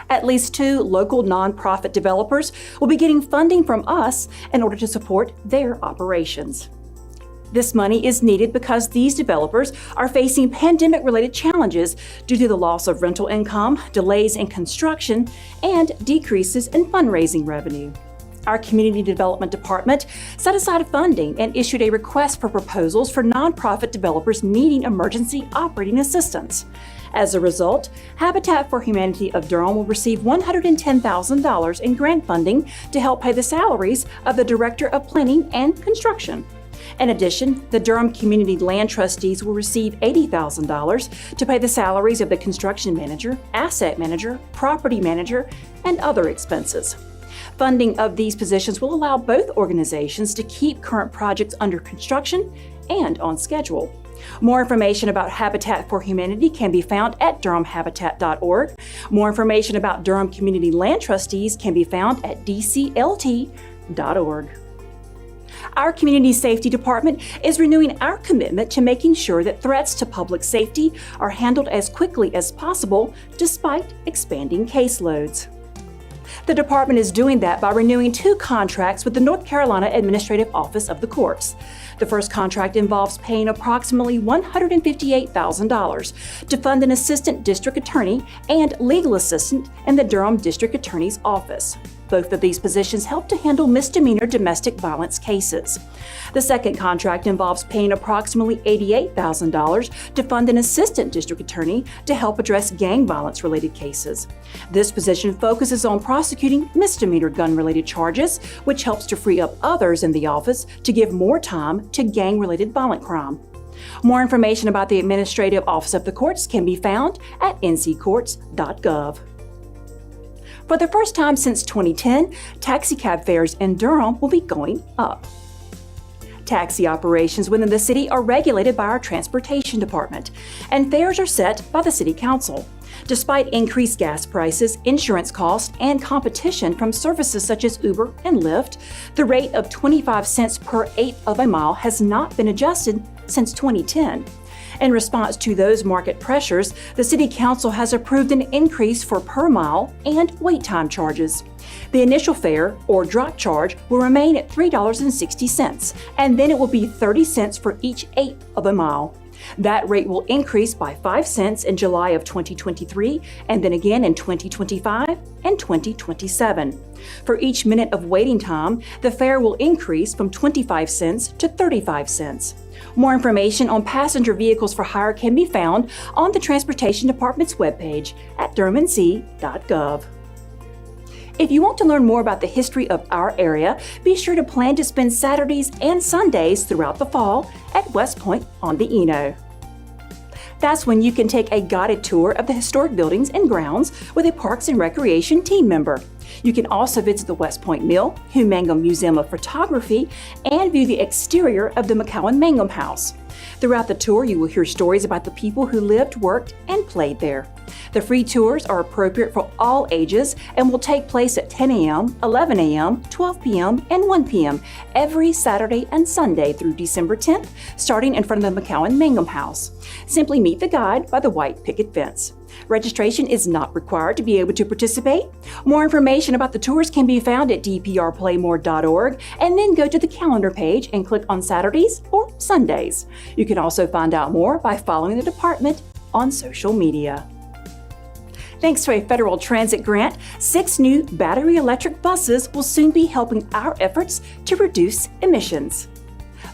At least 2 local nonprofit developers will be getting funding from us in order to support their operations. This money is needed because these developers are facing pandemic-related challenges due to the loss of rental income, delays in construction, and decreases in fundraising revenue. Our Community Development Department set aside funding and issued a request for proposals for nonprofit developers needing emergency operating assistance. As a result, Habitat for Humanity of Durham will receive $110,000 in grant funding to help pay the salaries of the Director of Planning and Construction. In addition, the Durham Community Land Trustees will receive $80,000 to pay the salaries of the construction manager, asset manager, property manager, and other expenses. Funding of these positions will allow both organizations to keep current projects under construction and on schedule. More information about Habitat for Humanity can be found at durhamhabitat.org. More information about Durham Community Land Trustees can be found at dclt.org. Our Community Safety Department is renewing our commitment to making sure that threats to public safety are handled as quickly as possible despite expanding caseloads. The department is doing that by renewing 2 contracts with the North Carolina Administrative Office of the Courts. The first contract involves paying approximately $158,000 to fund an assistant district attorney and legal assistant in the Durham District Attorney's Office. Both of these positions help to handle misdemeanor domestic violence cases. The second contract involves paying approximately $88,000 to fund an assistant district attorney to help address gang violence-related cases. This position focuses on prosecuting misdemeanor gun-related charges, which helps to free up others in the office to give more time to gang-related violent crime. More information about the Administrative Office of the Courts can be found at nccourts.gov. For the first time since 2010, taxicab fares in Durham will be going up. Taxi operations within the city are regulated by our Transportation Department, and fares are set by the City Council. Despite increased gas prices, insurance costs, and competition from services such as Uber and Lyft, the rate of 25 cents per eighth of a mile has not been adjusted since 2010. In response to those market pressures, the City Council has approved an increase for per mile and wait time charges. The initial fare, or drop charge, will remain at $3.60, and then it will be 30 cents for each eighth of a mile. That rate will increase by 5 cents in July of 2023, and then again in 2025 and 2027. For each minute of waiting time, the fare will increase from 25 cents to 35 cents. More information on passenger vehicles for hire can be found on the Transportation Department's webpage at durhamnc.gov. If you want to learn more about the history of our area, be sure to plan to spend Saturdays and Sundays throughout the fall at West Point on the Eno. That's when you can take a guided tour of the historic buildings and grounds with a Parks and Recreation team member. You can also visit the West Point Mill, Hugh Mangum Museum of Photography, and view the exterior of the McCowan Mangum House. Throughout the tour, you will hear stories about the people who lived, worked, and played there. The free tours are appropriate for all ages and will take place at 10 a.m., 11 a.m., 12 p.m., and 1 p.m. every Saturday and Sunday through December 10th, starting in front of the McCowan Mangum House. Simply meet the guide by the white picket fence. Registration is not required to be able to participate. More information about the tours can be found at dprplaymore.org, and then go to the calendar page and click on Saturdays or Sundays. You can also find out more by following the department on social media. Thanks to a federal transit grant, 6 new battery electric buses will soon be helping our efforts to reduce emissions.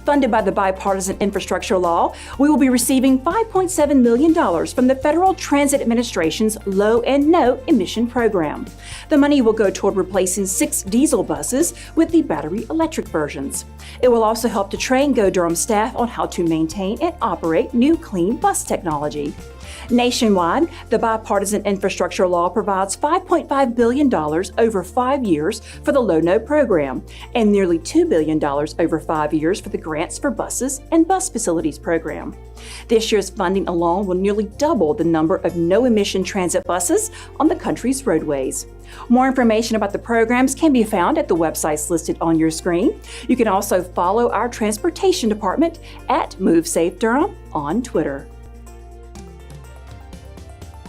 Funded by the Bipartisan Infrastructure Law, we will be receiving $5.7 million from the Federal Transit Administration's Low and No Emission Program. The money will go toward replacing 6 diesel buses with the battery electric versions. It will also help to train Go Durham staff on how to maintain and operate new clean bus technology. Nationwide, the Bipartisan Infrastructure Law provides $5.5 billion over 5 years for the Low-No program and nearly $2 billion over 5 years for the Grants for Buses and Bus Facilities program. This year's funding alone will nearly double the number of no-emission transit buses on the country's roadways. More information about the programs can be found at the websites listed on your screen. You can also follow our Transportation Department at MoveSafeDurham on Twitter.